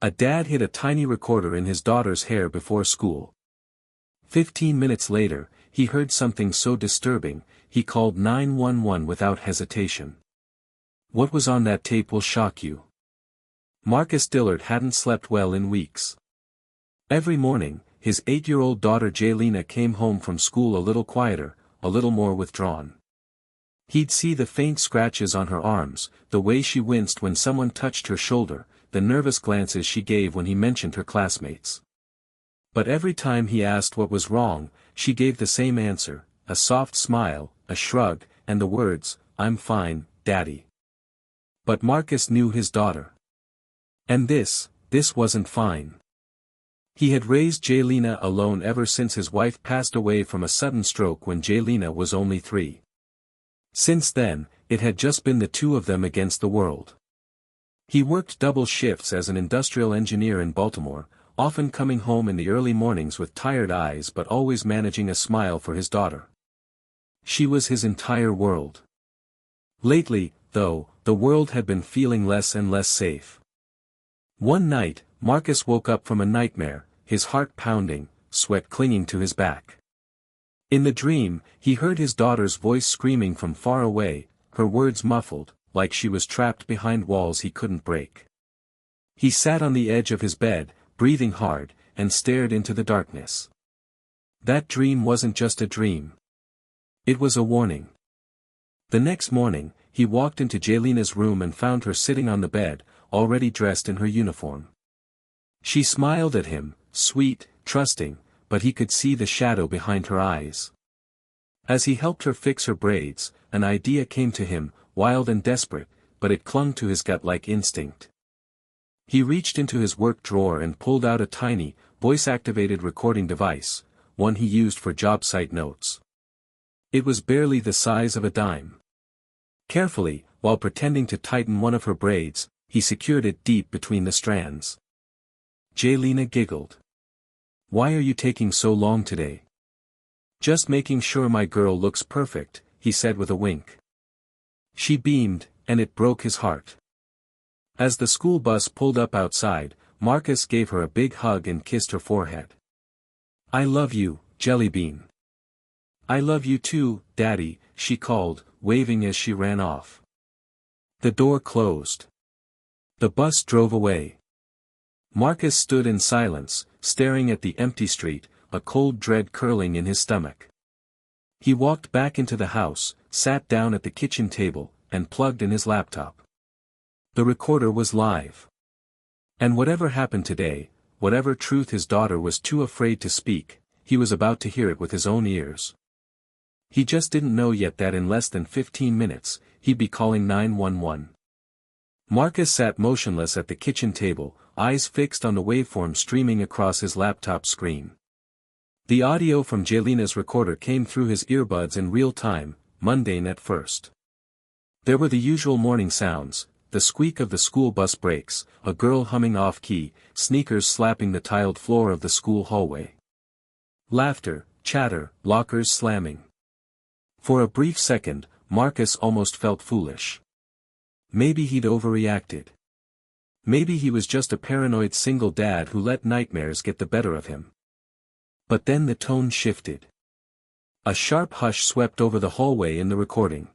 A dad hid a tiny recorder in his daughter's hair before school. 15 minutes later, he heard something so disturbing, he called 911 without hesitation. What was on that tape will shock you. Marcus Dillard hadn't slept well in weeks. Every morning, his 8-year-old daughter Jaylena came home from school a little quieter, a little more withdrawn. He'd see the faint scratches on her arms, the way she winced when someone touched her shoulder, the nervous glances she gave when he mentioned her classmates. But every time he asked what was wrong, she gave the same answer, a soft smile, a shrug, and the words, "I'm fine, Daddy." But Marcus knew his daughter. And this wasn't fine. He had raised Jaylena alone ever since his wife passed away from a sudden stroke when Jaylena was only 3. Since then, it had just been the two of them against the world. He worked double shifts as an industrial engineer in Baltimore, often coming home in the early mornings with tired eyes but always managing a smile for his daughter. She was his entire world. Lately, though, the world had been feeling less and less safe. One night, Marcus woke up from a nightmare, his heart pounding, sweat clinging to his back. In the dream, he heard his daughter's voice screaming from far away, her words muffled, like she was trapped behind walls he couldn't break. He sat on the edge of his bed, breathing hard, and stared into the darkness. That dream wasn't just a dream. It was a warning. The next morning, he walked into Jaylena's room and found her sitting on the bed, already dressed in her uniform. She smiled at him, sweet, trusting, but he could see the shadow behind her eyes. As he helped her fix her braids, an idea came to him, wild and desperate, but it clung to his gut like instinct. He reached into his work drawer and pulled out a tiny, voice-activated recording device, one he used for job site notes. It was barely the size of a dime. Carefully, while pretending to tighten one of her braids, he secured it deep between the strands. Jaylena giggled. "Why are you taking so long today?" "Just making sure my girl looks perfect," he said with a wink. She beamed, and it broke his heart. As the school bus pulled up outside, Marcus gave her a big hug and kissed her forehead. "I love you, Jellybean." "I love you too, Daddy," she called, waving as she ran off. The door closed. The bus drove away. Marcus stood in silence, staring at the empty street, a cold dread curling in his stomach. He walked back into the house, sat down at the kitchen table, and plugged in his laptop. The recorder was live. And whatever happened today, whatever truth his daughter was too afraid to speak, he was about to hear it with his own ears. He just didn't know yet that in less than 15 minutes, he'd be calling 911. Marcus sat motionless at the kitchen table, eyes fixed on the waveform streaming across his laptop screen. The audio from Jaylena's recorder came through his earbuds in real time, mundane at first. There were the usual morning sounds, the squeak of the school bus brakes, a girl humming off-key, sneakers slapping the tiled floor of the school hallway. Laughter, chatter, lockers slamming. For a brief second, Marcus almost felt foolish. Maybe he'd overreacted. Maybe he was just a paranoid single dad who let nightmares get the better of him. But then the tone shifted. A sharp hush swept over the hallway in the recording.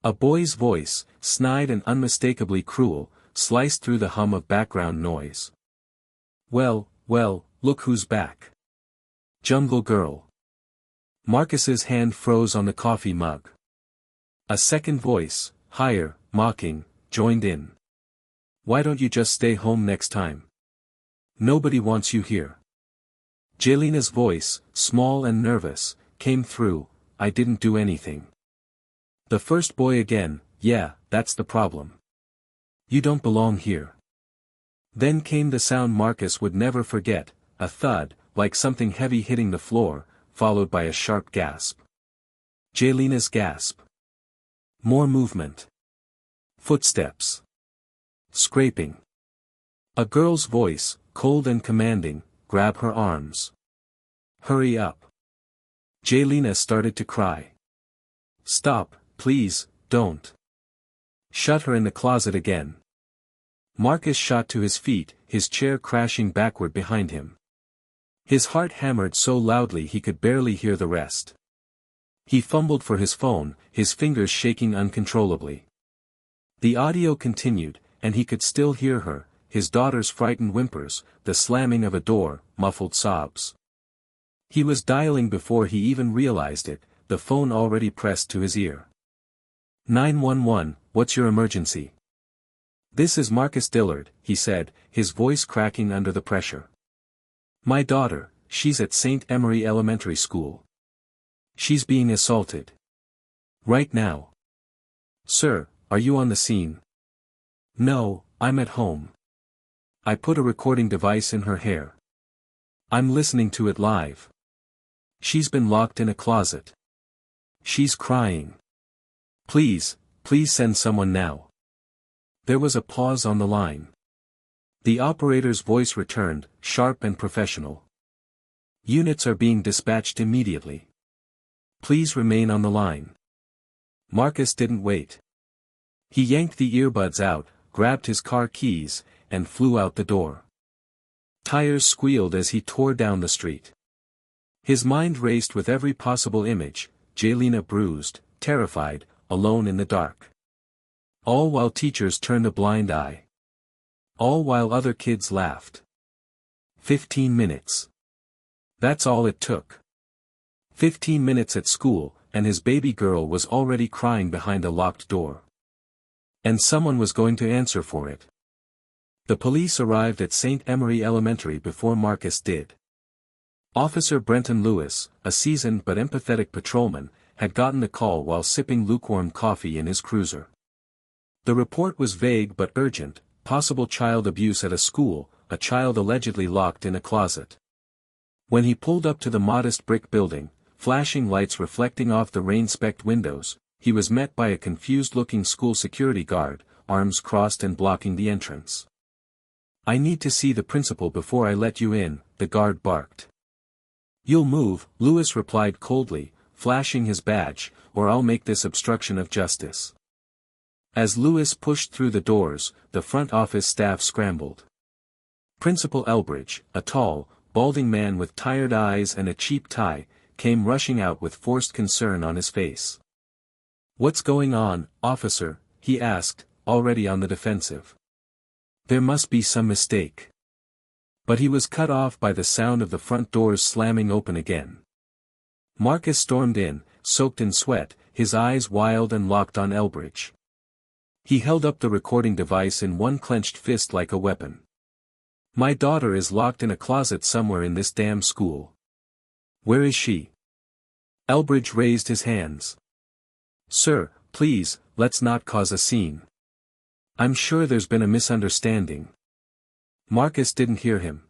A boy's voice, snide and unmistakably cruel, sliced through the hum of background noise. "Well, look who's back. Jungle Girl." Marcus's hand froze on the coffee mug. A second voice, higher, mocking, joined in. "Why don't you just stay home next time? Nobody wants you here." Jaylena's voice, small and nervous, came through, "I didn't do anything." The first boy again, "Yeah, that's the problem. You don't belong here." Then came the sound Marcus would never forget, a thud, like something heavy hitting the floor, followed by a sharp gasp. Jaylena's gasp. More movement. Footsteps. Scraping. A girl's voice, cold and commanding, "Grab her arms. Hurry up." Jaylena started to cry. "Stop, please, don't. Shut her in the closet again." Marcus shot to his feet, his chair crashing backward behind him. His heart hammered so loudly he could barely hear the rest. He fumbled for his phone, his fingers shaking uncontrollably. The audio continued, and he could still hear her, his daughter's frightened whimpers, the slamming of a door, muffled sobs. He was dialing before he even realized it, the phone already pressed to his ear. 911, what's your emergency? This is Marcus Dillard, he said, his voice cracking under the pressure. My daughter, she's at St. Emery Elementary School. She's being assaulted. Right now. Sir, are you on the scene? No, I'm at home. I put a recording device in her hair. I'm listening to it live. She's been locked in a closet. She's crying. Please send someone now. There was a pause on the line. The operator's voice returned, sharp and professional. Units are being dispatched immediately. Please remain on the line. Marcus didn't wait. He yanked the earbuds out, grabbed his car keys, and flew out the door. Tires squealed as he tore down the street. His mind raced with every possible image, Jaylina bruised, terrified, alone in the dark. All while teachers turned a blind eye. All while other kids laughed. 15 minutes. That's all it took. 15 minutes at school, and his baby girl was already crying behind a locked door. And someone was going to answer for it. The police arrived at St. Emery Elementary before Marcus did. Officer Brenton Lewis, a seasoned but empathetic patrolman, had gotten the call while sipping lukewarm coffee in his cruiser. The report was vague but urgent, possible child abuse at a school, a child allegedly locked in a closet. When he pulled up to the modest brick building, flashing lights reflecting off the rain-specked windows, he was met by a confused-looking school security guard, arms crossed and blocking the entrance. I need to see the principal before I let you in, the guard barked. You'll move, Lewis replied coldly, flashing his badge, or I'll make this obstruction of justice. As Lewis pushed through the doors, the front office staff scrambled. Principal Elbridge, a tall, balding man with tired eyes and a cheap tie, came rushing out with forced concern on his face. What's going on, officer? He asked, already on the defensive. There must be some mistake. But he was cut off by the sound of the front doors slamming open again. Marcus stormed in, soaked in sweat, his eyes wild and locked on Elbridge. He held up the recording device in one clenched fist like a weapon. My daughter is locked in a closet somewhere in this damn school. Where is she? Elbridge raised his hands. Sir, please, let's not cause a scene. I'm sure there's been a misunderstanding. Marcus didn't hear him.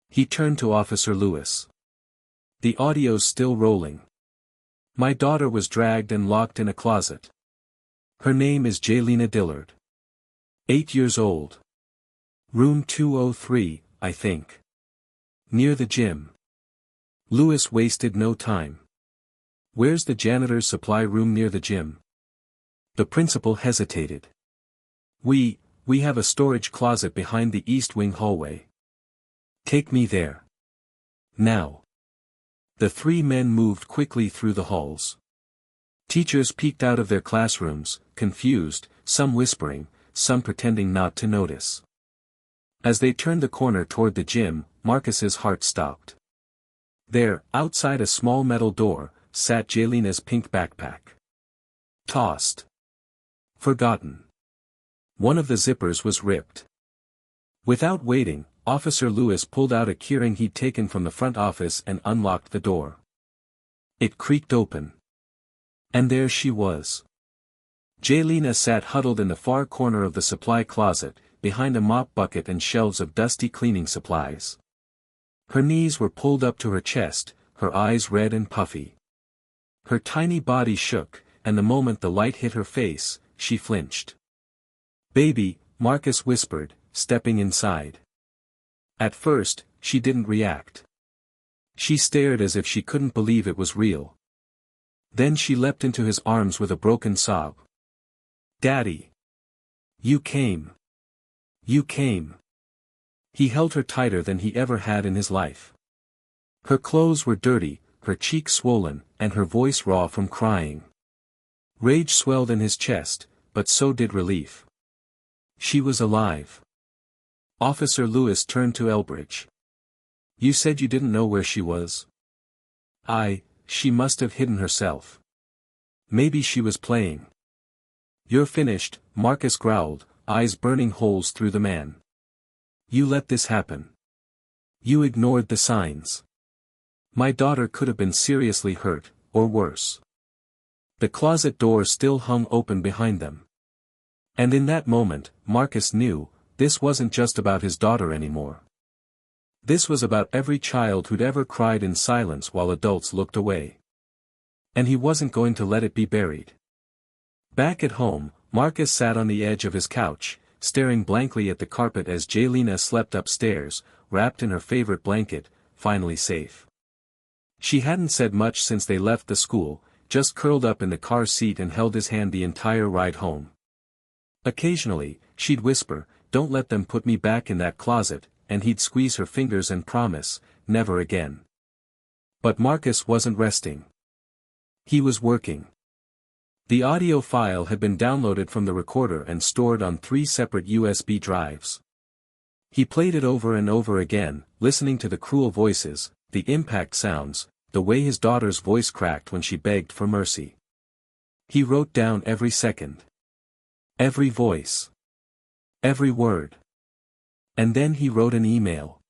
He turned to Officer Lewis. The audio's still rolling. My daughter was dragged and locked in a closet. Her name is Jaylina Dillard. 8 years old. Room 203, I think. Near the gym. Lewis wasted no time. Where's the janitor's supply room near the gym? The principal hesitated. We have a storage closet behind the east wing hallway. Take me there. Now. The three men moved quickly through the halls. Teachers peeked out of their classrooms, confused, some whispering, some pretending not to notice. As they turned the corner toward the gym, Marcus's heart stopped. There, outside a small metal door, sat Jaylina's pink backpack. Tossed. Forgotten. One of the zippers was ripped. Without waiting, Officer Lewis pulled out a keyring he'd taken from the front office and unlocked the door. It creaked open. And there she was. Jaylina sat huddled in the far corner of the supply closet, behind a mop bucket and shelves of dusty cleaning supplies. Her knees were pulled up to her chest, her eyes red and puffy. Her tiny body shook, and the moment the light hit her face, she flinched. Baby, Marcus whispered, stepping inside. At first, she didn't react. She stared as if she couldn't believe it was real. Then she leapt into his arms with a broken sob. Daddy! You came. You came. He held her tighter than he ever had in his life. Her clothes were dirty, her cheeks swollen, and her voice raw from crying. Rage swelled in his chest, but so did relief. She was alive. Officer Lewis turned to Elbridge. You said you didn't know where she was? She must have hidden herself. Maybe she was playing. You're finished, Marcus growled, eyes burning holes through the man. You let this happen. You ignored the signs. My daughter could have been seriously hurt, or worse. The closet door still hung open behind them. And in that moment, Marcus knew, this wasn't just about his daughter anymore. This was about every child who'd ever cried in silence while adults looked away. And he wasn't going to let it be buried. Back at home, Marcus sat on the edge of his couch, staring blankly at the carpet as Jaylina slept upstairs, wrapped in her favorite blanket, finally safe. She hadn't said much since they left the school, just curled up in the car seat and held his hand the entire ride home. Occasionally, she'd whisper, "Don't let them put me back in that closet," and he'd squeeze her fingers and promise, "Never again." But Marcus wasn't resting. He was working. The audio file had been downloaded from the recorder and stored on 3 separate USB drives. He played it over and over again, listening to the cruel voices, the impact sounds, the way his daughter's voice cracked when she begged for mercy. He wrote down every second. Every voice. Every word. And then he wrote an email.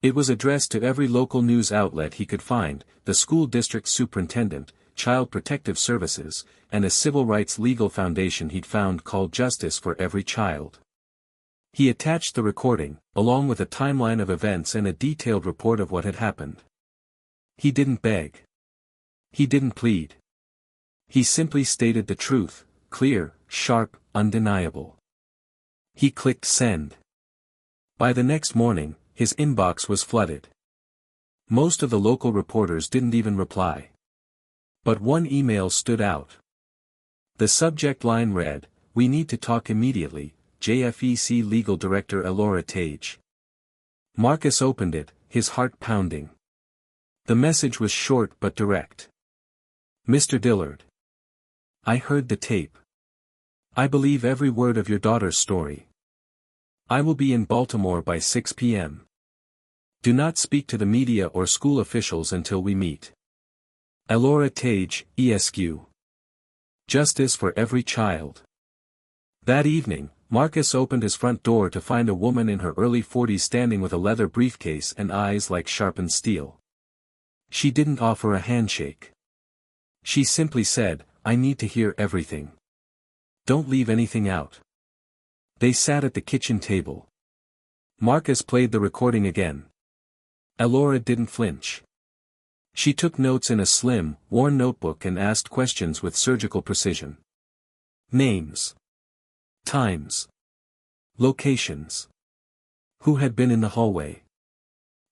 It was addressed to every local news outlet he could find, the school district superintendent, Child Protective Services, and a civil rights legal foundation he'd found called Justice for Every Child. He attached the recording, along with a timeline of events and a detailed report of what had happened. He didn't beg. He didn't plead. He simply stated the truth, clear, sharp, undeniable. He clicked send. By the next morning, his inbox was flooded. Most of the local reporters didn't even reply. But one email stood out. The subject line read, "We need to talk immediately, JFEC Legal Director Elora Tage." Marcus opened it, his heart pounding. The message was short but direct. "Mr. Dillard. I heard the tape. I believe every word of your daughter's story. I will be in Baltimore by 6 p.m. Do not speak to the media or school officials until we meet. Elora Tage, ESQ. Justice for Every Child." That evening, Marcus opened his front door to find a woman in her early 40s standing with a leather briefcase and eyes like sharpened steel. She didn't offer a handshake. She simply said, "I need to hear everything. Don't leave anything out." They sat at the kitchen table. Marcus played the recording again. Elora didn't flinch. She took notes in a slim, worn notebook and asked questions with surgical precision. Names. Times. Locations. Who had been in the hallway.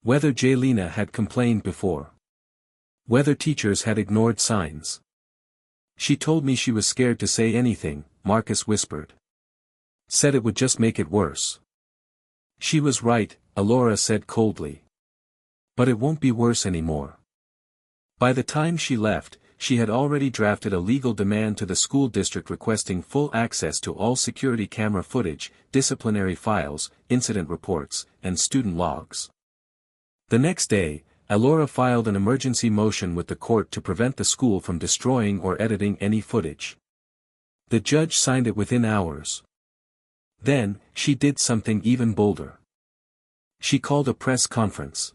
Whether Jaylina had complained before. Whether teachers had ignored signs. "She told me she was scared to say anything," Marcus whispered. "Said it would just make it worse." "She was right," Elora said coldly. "But it won't be worse anymore." By the time she left, she had already drafted a legal demand to the school district requesting full access to all security camera footage, disciplinary files, incident reports, and student logs. The next day, Elora filed an emergency motion with the court to prevent the school from destroying or editing any footage. The judge signed it within hours. Then, she did something even bolder. She called a press conference.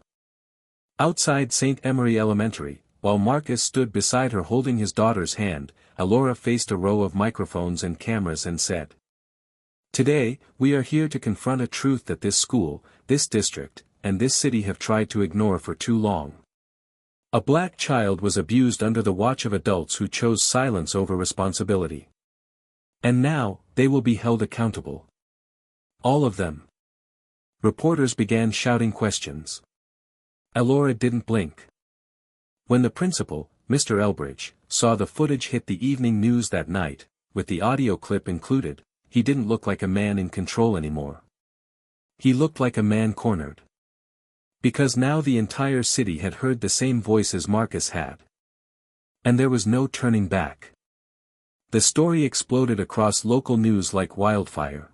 Outside St. Emery Elementary, while Marcus stood beside her holding his daughter's hand, Elora faced a row of microphones and cameras and said, "Today, we are here to confront a truth that this school, this district, and this city have tried to ignore for too long. A black child was abused under the watch of adults who chose silence over responsibility. And now, they will be held accountable. All of them." Reporters began shouting questions. Elora didn't blink. When the principal, Mr. Elbridge, saw the footage hit the evening news that night, with the audio clip included, he didn't look like a man in control anymore. He looked like a man cornered. Because now the entire city had heard the same voices Marcus had. And there was no turning back. The story exploded across local news like wildfire.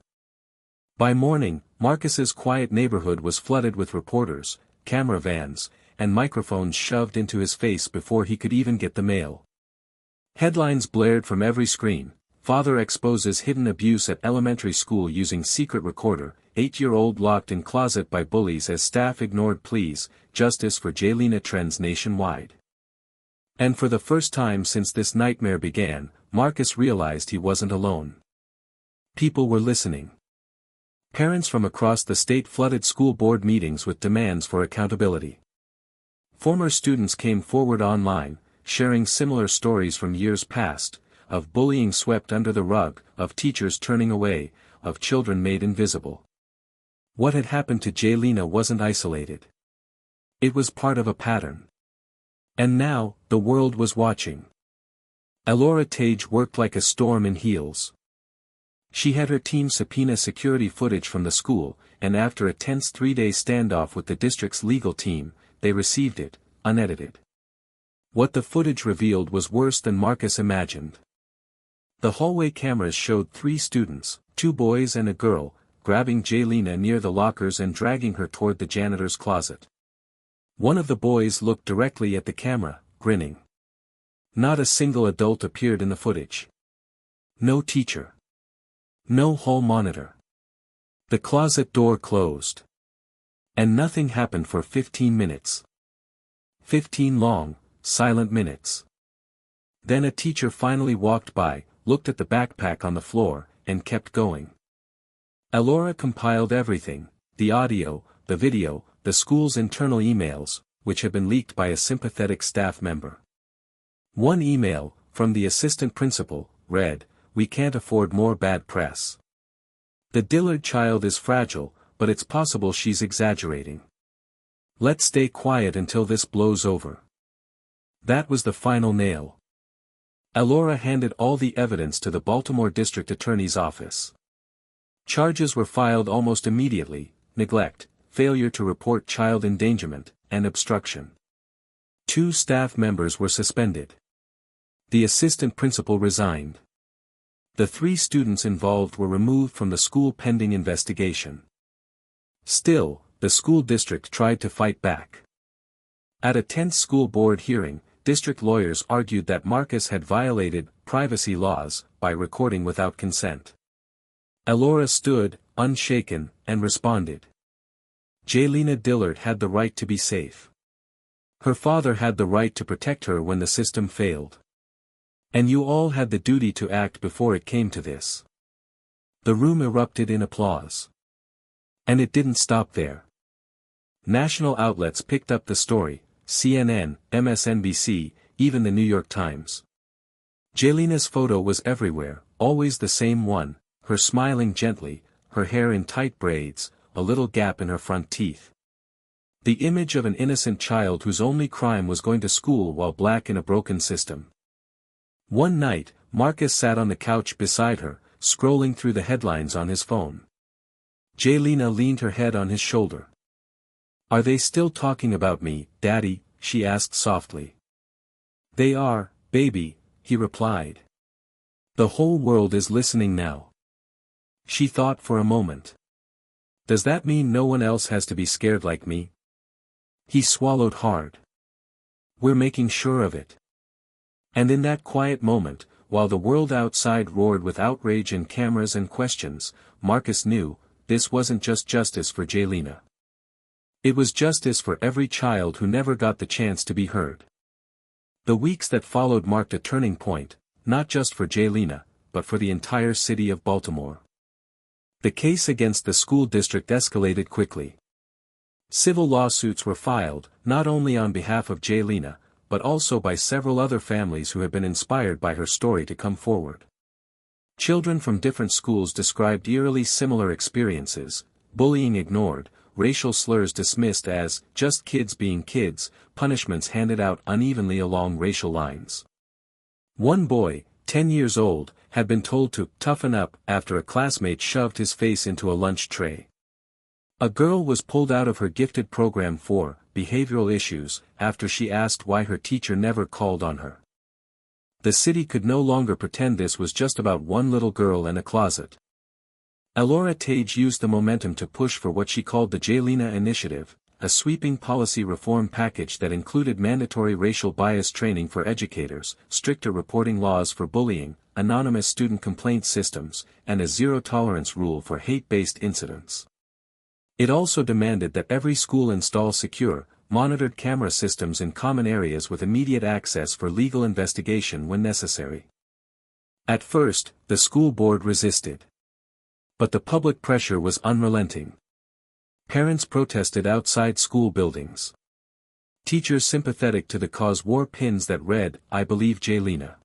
By morning, Marcus's quiet neighborhood was flooded with reporters, camera vans, and microphones shoved into his face before he could even get the mail. Headlines blared from every screen: Father exposes hidden abuse at elementary school using secret recorder, 8-year-old locked in closet by bullies as staff ignored pleas, justice for Jaylina trends nationwide. And for the first time since this nightmare began, Marcus realized he wasn't alone. People were listening. Parents from across the state flooded school board meetings with demands for accountability. Former students came forward online, sharing similar stories from years past, of bullying swept under the rug, of teachers turning away, of children made invisible. What had happened to Jaylina wasn't isolated. It was part of a pattern. And now, the world was watching. Elora Tage worked like a storm in heels. She had her team subpoena security footage from the school, and after a tense 3-day standoff with the district's legal team, they received it, unedited. What the footage revealed was worse than Marcus imagined. The hallway cameras showed 3 students, 2 boys and a girl, grabbing Jaylina near the lockers and dragging her toward the janitor's closet. One of the boys looked directly at the camera, grinning. Not a single adult appeared in the footage. No teacher. No hall monitor. The closet door closed. And nothing happened for 15 minutes. 15 long, silent minutes. Then a teacher finally walked by, looked at the backpack on the floor, and kept going. Elora compiled everything: the audio, the video, the school's internal emails, which had been leaked by a sympathetic staff member. One email, from the assistant principal, read, "We can't afford more bad press. The Dillard child is fragile, but it's possible she's exaggerating. Let's stay quiet until this blows over." That was the final nail. Elora handed all the evidence to the Baltimore District Attorney's office. Charges were filed almost immediately: neglect, failure to report child endangerment, and obstruction. 2 staff members were suspended. The assistant principal resigned. The 3 students involved were removed from the school pending investigation. Still, the school district tried to fight back. At a tense school board hearing, district lawyers argued that Marcus had violated privacy laws by recording without consent. Elora stood, unshaken, and responded. Jaylina Dillard had the right to be safe. Her father had the right to protect her when the system failed. And you all had the duty to act before it came to this. The room erupted in applause. And it didn't stop there. National outlets picked up the story: CNN, MSNBC, even the New York Times. Jaylina's photo was everywhere, always the same one, her smiling gently, her hair in tight braids, a little gap in her front teeth. The image of an innocent child whose only crime was going to school while black in a broken system. One night, Marcus sat on the couch beside her, scrolling through the headlines on his phone. Jaylina leaned her head on his shoulder. "Are they still talking about me, Daddy?" she asked softly. "They are, baby," he replied. "The whole world is listening now." She thought for a moment. "Does that mean no one else has to be scared like me?" He swallowed hard. "We're making sure of it." And in that quiet moment, while the world outside roared with outrage and cameras and questions, Marcus knew, this wasn't just justice for Jaylina. It was justice for every child who never got the chance to be heard. The weeks that followed marked a turning point, not just for Jaylina, but for the entire city of Baltimore. The case against the school district escalated quickly. Civil lawsuits were filed, not only on behalf of Jaylina, but also by several other families who had been inspired by her story to come forward. Children from different schools described eerily similar experiences: bullying ignored, racial slurs dismissed as just kids being kids, punishments handed out unevenly along racial lines. One boy, 10 years old, had been told to toughen up after a classmate shoved his face into a lunch tray. A girl was pulled out of her gifted program for behavioral issues after she asked why her teacher never called on her. The city could no longer pretend this was just about one little girl and a closet. Elora Tage used the momentum to push for what she called the Jaylina Initiative, a sweeping policy reform package that included mandatory racial bias training for educators, stricter reporting laws for bullying, anonymous student complaint systems, and a zero-tolerance rule for hate-based incidents. It also demanded that every school install secure, monitored camera systems in common areas with immediate access for legal investigation when necessary. At first, the school board resisted. But the public pressure was unrelenting. Parents protested outside school buildings. Teachers sympathetic to the cause wore pins that read, "I believe Jaylina."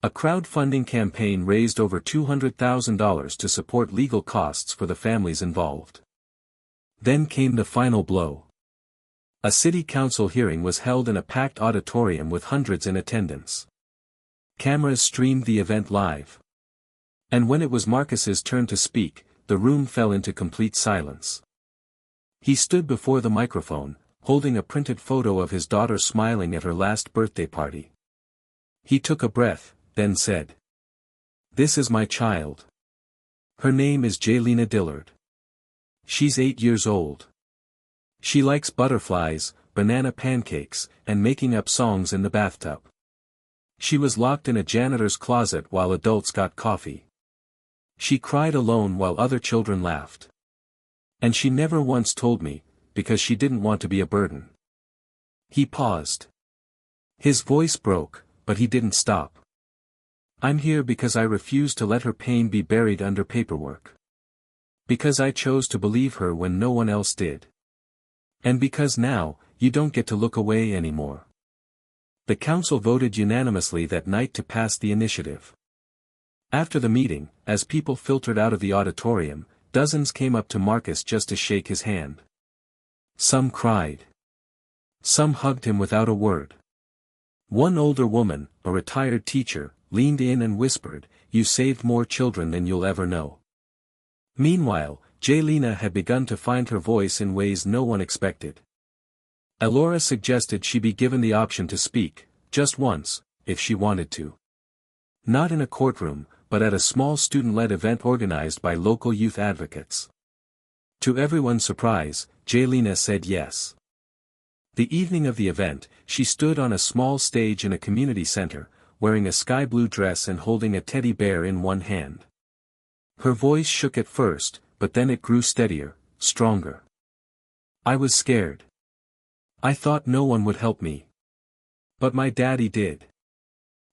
A crowdfunding campaign raised over $200,000 to support legal costs for the families involved. Then came the final blow. A city council hearing was held in a packed auditorium with hundreds in attendance. Cameras streamed the event live. And when it was Marcus's turn to speak, the room fell into complete silence. He stood before the microphone, holding a printed photo of his daughter smiling at her last birthday party. He took a breath, then said, "This is my child. Her name is Jaylina Dillard. She's 8 years old. She likes butterflies, banana pancakes, and making up songs in the bathtub. She was locked in a janitor's closet while adults got coffee. She cried alone while other children laughed. And she never once told me, because she didn't want to be a burden." He paused. His voice broke, but he didn't stop. "I'm here because I refuse to let her pain be buried under paperwork. Because I chose to believe her when no one else did. And because now, you don't get to look away anymore." The council voted unanimously that night to pass the initiative. After the meeting, as people filtered out of the auditorium, dozens came up to Marcus just to shake his hand. Some cried. Some hugged him without a word. One older woman, a retired teacher, leaned in and whispered, "You saved more children than you'll ever know." Meanwhile, Jaylina had begun to find her voice in ways no one expected. Elora suggested she be given the option to speak, just once, if she wanted to. Not in a courtroom, but at a small student-led event organized by local youth advocates. To everyone's surprise, Jaylina said yes. The evening of the event, she stood on a small stage in a community center, wearing a sky blue dress and holding a teddy bear in one hand. Her voice shook at first, but then it grew steadier, stronger. "I was scared. I thought no one would help me. But my daddy did.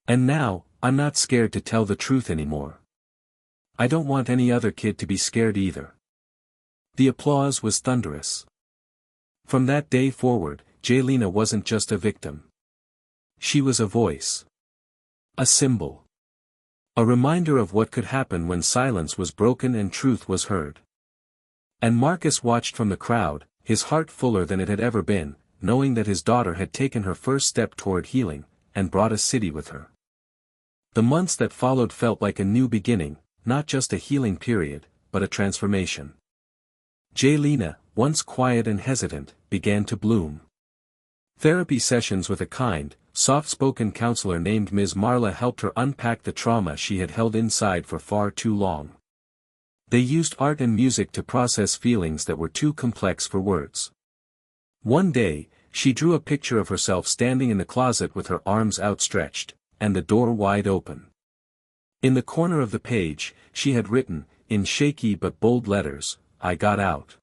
And now, I'm not scared to tell the truth anymore. I don't want any other kid to be scared either." The applause was thunderous. From that day forward, Jaylina wasn't just a victim. She was a voice. A symbol. A reminder of what could happen when silence was broken and truth was heard. And Marcus watched from the crowd, his heart fuller than it had ever been, knowing that his daughter had taken her first step toward healing, and brought a city with her. The months that followed felt like a new beginning, not just a healing period, but a transformation. Jaylina, once quiet and hesitant, began to bloom. Therapy sessions with a kind, soft-spoken counselor named Ms. Marla helped her unpack the trauma she had held inside for far too long. They used art and music to process feelings that were too complex for words. One day, she drew a picture of herself standing in the closet with her arms outstretched, and the door wide open. In the corner of the page, she had written, in shaky but bold letters, "I got out."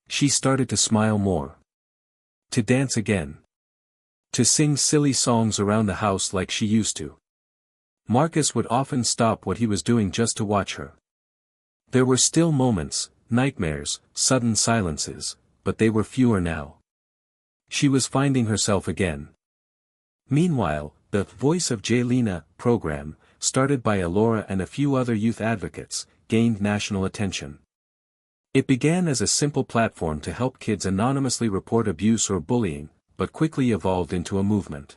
She started to smile more. To dance again. To sing silly songs around the house like she used to. Marcus would often stop what he was doing just to watch her. There were still moments, nightmares, sudden silences, but they were fewer now. She was finding herself again. Meanwhile, the Voice of Jaylina program, started by Elora and a few other youth advocates, gained national attention. It began as a simple platform to help kids anonymously report abuse or bullying, but quickly evolved into a movement.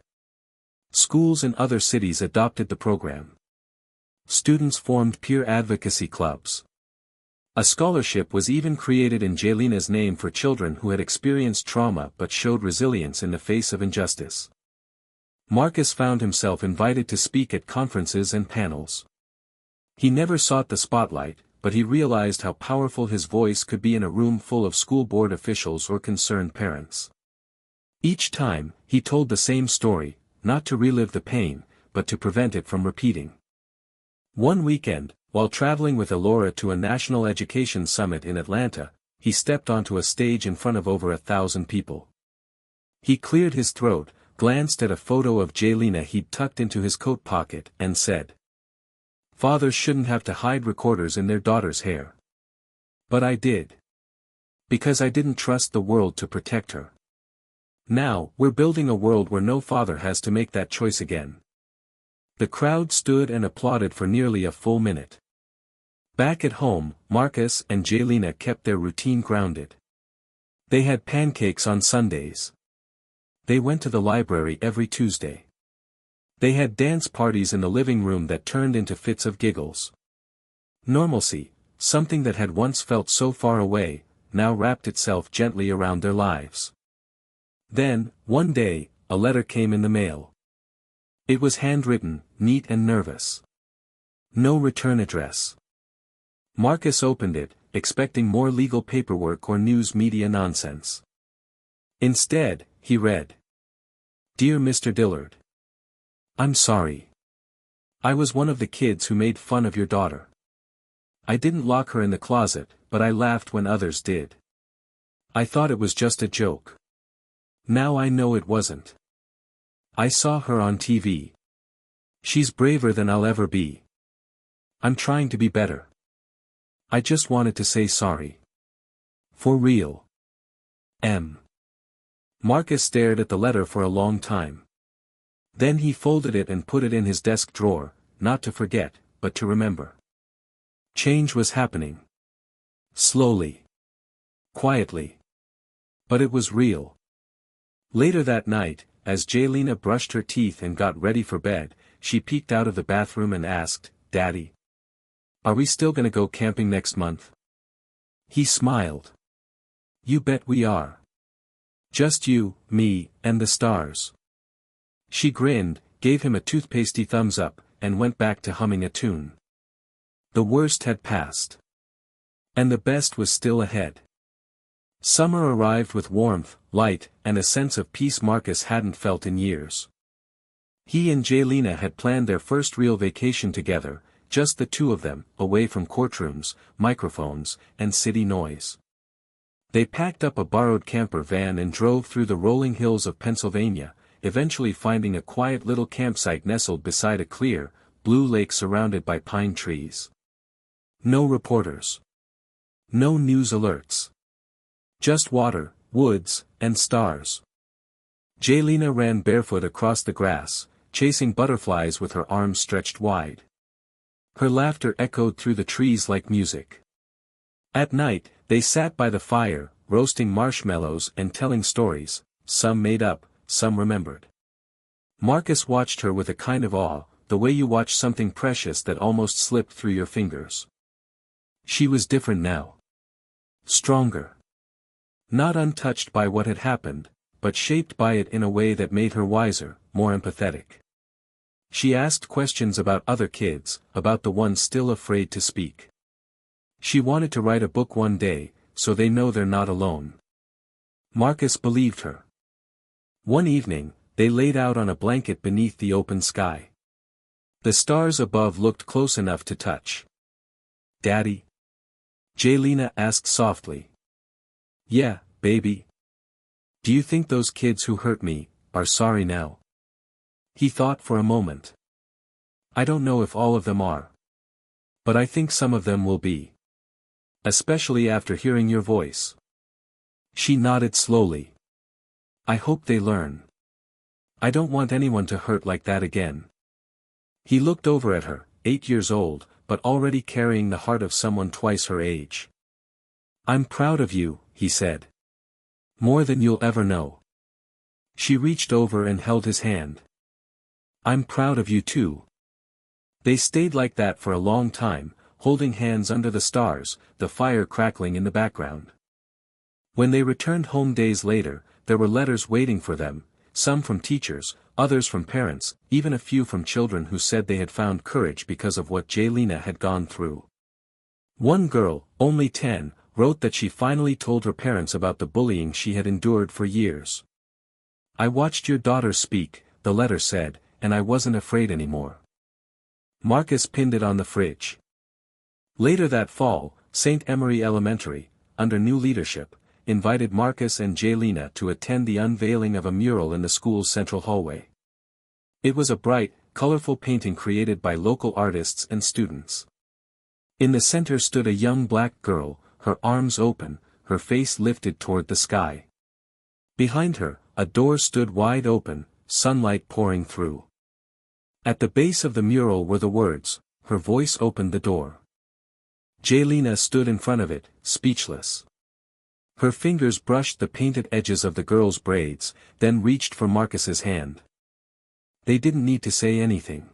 Schools in other cities adopted the program. Students formed peer advocacy clubs. A scholarship was even created in Jelina's name for children who had experienced trauma but showed resilience in the face of injustice. Marcus found himself invited to speak at conferences and panels. He never sought the spotlight, but he realized how powerful his voice could be in a room full of school board officials or concerned parents. Each time, he told the same story, not to relive the pain, but to prevent it from repeating. One weekend, while traveling with Elora to a national education summit in Atlanta, he stepped onto a stage in front of over 1,000 people. He cleared his throat, glanced at a photo of Jelina he'd tucked into his coat pocket, and said, "Fathers shouldn't have to hide recorders in their daughters' hair. But I did. Because I didn't trust the world to protect her. Now, we're building a world where no father has to make that choice again." The crowd stood and applauded for nearly a full minute. Back at home, Marcus and Jelina kept their routine grounded. They had pancakes on Sundays. They went to the library every Tuesday. They had dance parties in the living room that turned into fits of giggles. Normalcy, something that had once felt so far away, now wrapped itself gently around their lives. Then, one day, a letter came in the mail. It was handwritten, neat and nervous. No return address. Marcus opened it, expecting more legal paperwork or news media nonsense. Instead, he read, "Dear Mr. Dillard. I'm sorry. I was one of the kids who made fun of your daughter. I didn't lock her in the closet, but I laughed when others did. I thought it was just a joke. Now I know it wasn't. I saw her on TV. She's braver than I'll ever be. I'm trying to be better. I just wanted to say sorry. For real. M." Marcus stared at the letter for a long time. Then he folded it and put it in his desk drawer, not to forget, but to remember. Change was happening. Slowly. Quietly. But it was real. Later that night, as Jelina brushed her teeth and got ready for bed, she peeked out of the bathroom and asked, "Daddy, are we still gonna go camping next month?" He smiled. "You bet we are. Just you, me, and the stars." She grinned, gave him a toothpastey thumbs up, and went back to humming a tune. The worst had passed. And the best was still ahead. Summer arrived with warmth, light, and a sense of peace Marcus hadn't felt in years. He and Jelina had planned their first real vacation together, just the two of them, away from courtrooms, microphones, and city noise. They packed up a borrowed camper van and drove through the rolling hills of Pennsylvania, eventually finding a quiet little campsite nestled beside a clear, blue lake surrounded by pine trees. No reporters. No news alerts. Just water, woods, and stars. Jelina ran barefoot across the grass, chasing butterflies with her arms stretched wide. Her laughter echoed through the trees like music. At night, they sat by the fire, roasting marshmallows and telling stories, some made up, some remembered. Marcus watched her with a kind of awe, the way you watch something precious that almost slipped through your fingers. She was different now. Stronger. Not untouched by what had happened, but shaped by it in a way that made her wiser, more empathetic. She asked questions about other kids, about the ones still afraid to speak. She wanted to write a book one day, so they know they're not alone. Marcus believed her. One evening, they laid out on a blanket beneath the open sky. The stars above looked close enough to touch. "Daddy?" Jelina asked softly. "Yeah, baby. Do you think those kids who hurt me are sorry now?" He thought for a moment. "I don't know if all of them are. But I think some of them will be. Especially after hearing your voice." She nodded slowly. "I hope they learn. I don't want anyone to hurt like that again." He looked over at her, 8 years old, but already carrying the heart of someone twice her age. "I'm proud of you," he said. "More than you'll ever know." She reached over and held his hand. "I'm proud of you too." They stayed like that for a long time, holding hands under the stars, the fire crackling in the background. When they returned home days later, there were letters waiting for them, some from teachers, others from parents, even a few from children who said they had found courage because of what Jaylina had gone through. One girl, only 10, wrote that she finally told her parents about the bullying she had endured for years. "I watched your daughter speak," the letter said, "and I wasn't afraid anymore." Marcus pinned it on the fridge. Later that fall, St. Emery Elementary, under new leadership, invited Marcus and Jaylina to attend the unveiling of a mural in the school's central hallway. It was a bright, colorful painting created by local artists and students. In the center stood a young black girl, her arms open, her face lifted toward the sky. Behind her, a door stood wide open, sunlight pouring through. At the base of the mural were the words, "Her voice opened the door." Jaylina stood in front of it, speechless. Her fingers brushed the painted edges of the girl's braids, then reached for Marcus's hand. They didn't need to say anything.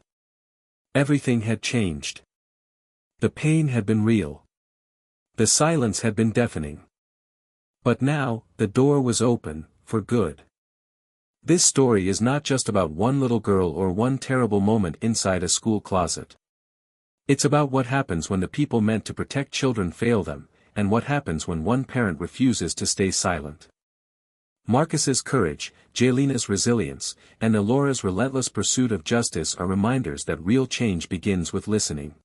Everything had changed. The pain had been real. The silence had been deafening. But now, the door was open, for good. This story is not just about one little girl or one terrible moment inside a school closet. It's about what happens when the people meant to protect children fail them, and what happens when one parent refuses to stay silent. Marcus's courage, Jaylina's resilience, and Elora's relentless pursuit of justice are reminders that real change begins with listening.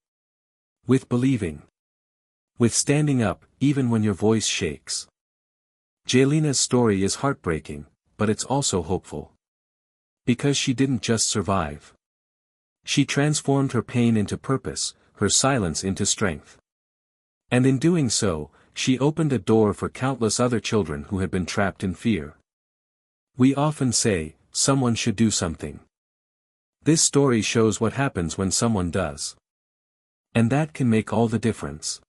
With believing. With standing up, even when your voice shakes. Jaylina's story is heartbreaking, but it's also hopeful. Because she didn't just survive. She transformed her pain into purpose, her silence into strength. And in doing so, she opened a door for countless other children who had been trapped in fear. We often say, someone should do something. This story shows what happens when someone does. And that can make all the difference.